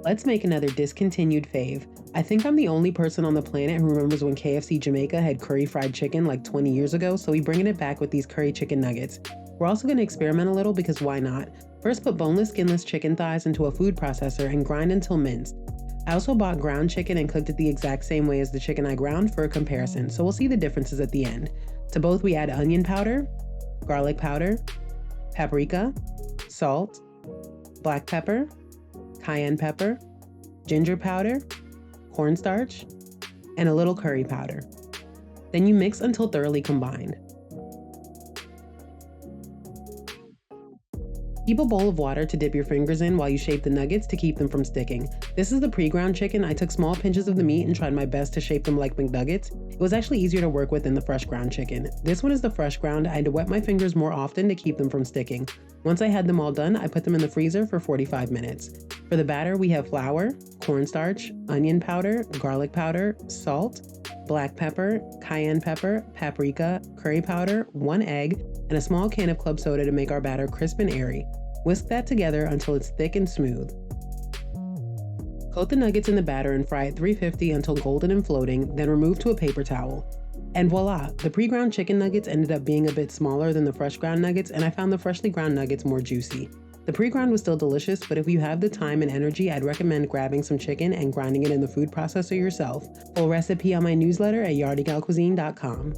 Let's make another discontinued fave. I think I'm the only person on the planet who remembers when KFC Jamaica had curry fried chicken like 20 years ago, so we're bringing it back with these curry chicken nuggets. We're also going to experiment a little because why not? First, put boneless, skinless chicken thighs into a food processor and grind until minced. I also bought ground chicken and cooked it the exact same way as the chicken I ground for a comparison, so we'll see the differences at the end. To both we add onion powder, garlic powder, paprika, salt, black pepper, cayenne pepper, ginger powder, cornstarch, and a little curry powder. Then you mix until thoroughly combined. Keep a bowl of water to dip your fingers in while you shape the nuggets to keep them from sticking. This is the pre-ground chicken. I took small pinches of the meat and tried my best to shape them like McNuggets. It was actually easier to work with than the fresh ground chicken. This one is the fresh ground. I had to wet my fingers more often to keep them from sticking. Once I had them all done, I put them in the freezer for 45 minutes. For the batter, we have flour, cornstarch, onion powder, garlic powder, salt, black pepper, cayenne pepper, paprika, curry powder, 1 egg, and a small can of club soda to make our batter crisp and airy. Whisk that together until it's thick and smooth. Coat the nuggets in the batter and fry at 350 until golden and floating, then remove to a paper towel. And voila, the pre-ground chicken nuggets ended up being a bit smaller than the fresh ground nuggets, and I found the freshly ground nuggets more juicy. The pre-ground was still delicious, but if you have the time and energy, I'd recommend grabbing some chicken and grinding it in the food processor yourself. Full recipe on my newsletter at yardygalcuisine.com.